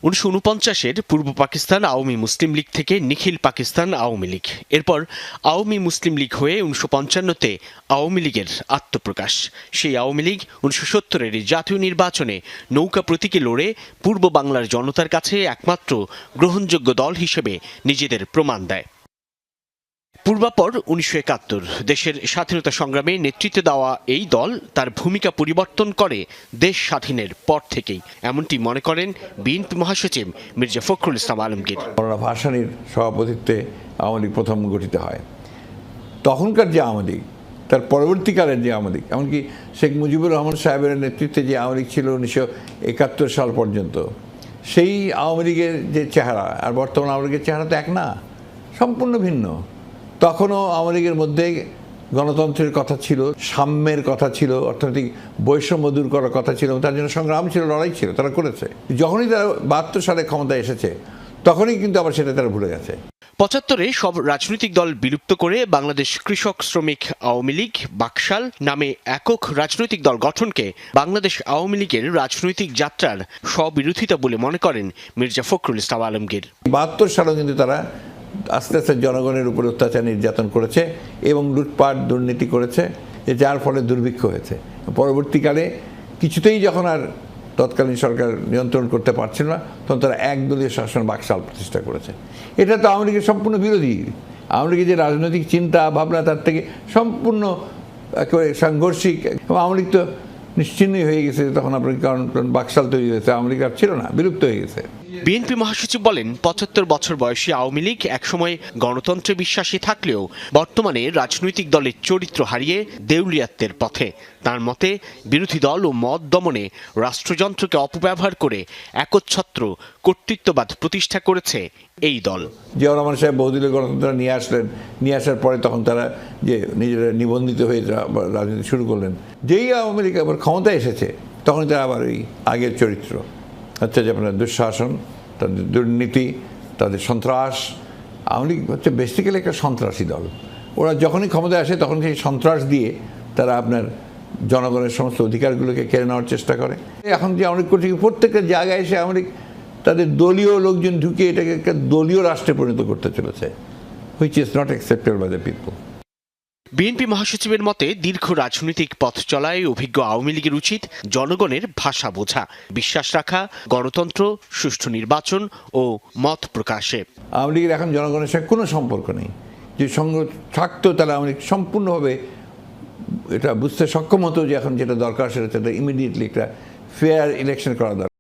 1949-এর পূর্ব পাকিস্তান আওয়ামী মুসলিম লীগ থেকে নিখিল পাকিস্তান আওয়ামী লীগ, এরপর আওয়ামী মুসলিম লীগ হয়ে 1955-তে আওয়ামী লীগের আত্মপ্রকাশ। সেই আওয়ামী লীগ 1970-এর জাতীয় নির্বাচনে নৌকা প্রতীকে লড়ে পূর্ব বাংলার জনতার কাছে একমাত্র গ্রহণযোগ্য দল হিসেবে নিজেদের প্রমাণ দেয়। পূর্বাপর 1971 দেশের স্বাধীনতা সংগ্রামে নেতৃত্ব দেওয়া এই দল তার ভূমিকা পরিবর্তন করে দেশ স্বাধীনের পর থেকেই, এমনটি মনে করেন বিএনপি মহাসচিব মির্জা ফখরুল ইসলাম আলমগীর। ভাসানীর সভাপতিত্বে আওয়ামী লীগ প্রথম গঠিত হয়। তখনকার যে আওয়ামী লীগ, তার পরবর্তীকালের যে আওয়ামী লীগ, এমনকি শেখ মুজিবুর রহমান সাহেবের নেতৃত্বে যে আওয়ামী লীগ ছিল 1971 সাল পর্যন্ত, সেই আওয়ামী লীগের যে চেহারা আর বর্তমান আওয়ামী লীগের চেহারা তো এক না, সম্পূর্ণ ভিন্ন। তখনও আওয়ামী লীগের মধ্যে গণতন্ত্রের কথা ছিল, সাম্যের কথা ছিল, অর্থনৈতিক বৈষম্য দূর করার কথা ছিল, তার জন্য সংগ্রাম ছিল, লড়াই ছিল, তারা করেছে। যখনই তারা 72 সালে ক্ষমতায় এসেছে, তখনই কিন্তু আবার সেটা তারা ভুলে গেছে। 75-এ সব রাজনৈতিক দল বিলুপ্ত করে বাংলাদেশ কৃষক শ্রমিক আওয়ামী লীগ বাকশাল নামে একক রাজনৈতিক দল গঠনকে বাংলাদেশ আওয়ামী লীগের রাজনৈতিক যাত্রার স্ববিরোধিতা বলে মনে করেন মির্জা ফখরুল ইসলাম আলমগীর। 72 সালেও কিন্তু তারা আস্তে আস্তে জনগণের উপর অত্যাচার নির্যাতন করেছে এবং লুটপাট দুর্নীতি করেছে, যার ফলে দুর্ভিক্ষ হয়েছে। পরবর্তীকালে কিছুতেই যখন আর তৎকালীন সরকার নিয়ন্ত্রণ করতে পারছিল না, তখন তারা একদলীয় শাসন বাকশাল প্রতিষ্ঠা করেছে। এটা তো আওয়ামী লীগের সম্পূর্ণ বিরোধী। আওয়ামী লীগের যে রাজনৈতিক চিন্তা ভাবনা, তার থেকে সম্পূর্ণ একেবারে সাংঘর্ষিক। এবং আওয়ামী লীগ তো নিশ্চিহ্নই হয়ে গেছে তখন, আপনার কারণ বাকশাল তৈরি হয়েছে, আওয়ামী লীগ আর ছিল না, বিলুপ্ত হয়ে গেছে। বিএনপি মহাসচিব বলেন, 75 বছর বয়সী আওয়ামী লীগ একসময় গণতন্ত্রে বিশ্বাসী থাকলেও বর্তমানে রাজনৈতিক দলের চরিত্র হারিয়ে দেউলিয়াত্বের পথে। তার মতে, বিরোধী দল ও মত দমনে রাষ্ট্রযন্ত্রকে অপব্যবহার করে একচ্ছত্র কর্তৃত্ববাদ প্রতিষ্ঠা করেছে এই দল। জিয়াউর রহমান সাহেব বহুদলীয় গণতন্ত্র নিয়ে আসলেন, নিয়ে আসার পরে তখন তারা যে নিজেরা নিবন্ধিত হয়ে রাজনীতি শুরু করলেন। যেই আওয়ামী লীগ আবার ক্ষমতায় এসেছে, তখন তারা আবার ওই আগের চরিত্র, হচ্ছে যে আপনার দুঃশাসন, তাদের দুর্নীতি, তাদের সন্ত্রাস। আওয়ামী লীগ হচ্ছে বেসিক্যালি একটা সন্ত্রাসী দল। ওরা যখনই ক্ষমতায় আসে, তখন সেই সন্ত্রাস দিয়ে তারা আপনার জনগণের সমস্ত অধিকারগুলোকে কেড়ে নেওয়ার চেষ্টা করে। এখন যে আওয়ামী লীগ করছে, প্রত্যেকটা জায়গায় এসে আওয়ামী লীগ তাদের দলীয় লোকজন ঢুকিয়ে এটাকে একটা দলীয় রাষ্ট্রে পরিণত করতে চলেছে, which is not acceptable by the people. BNP মহাসচিবের মতে, দীর্ঘ রাজনৈতিক পথ চলায় অভিজ্ঞ আওয়ামী লীগের উচিত জনগণের ভাষা বোঝা, বিশ্বাস রাখা গণতন্ত্র, সুষ্ঠু নির্বাচন ও মত প্রকাশে। আওয়ামী লীগের এখন জনগণের সঙ্গে কোনো সম্পর্ক নেই। যে সঙ্গ থাকতো, তাহলে আওয়ামী লীগ সম্পূর্ণভাবে এটা বুঝতে সক্ষম হতো যে এখন যেটা দরকার সেটা ইমিডিয়েটলি একটা ফেয়ার ইলেকশন করা দরকার।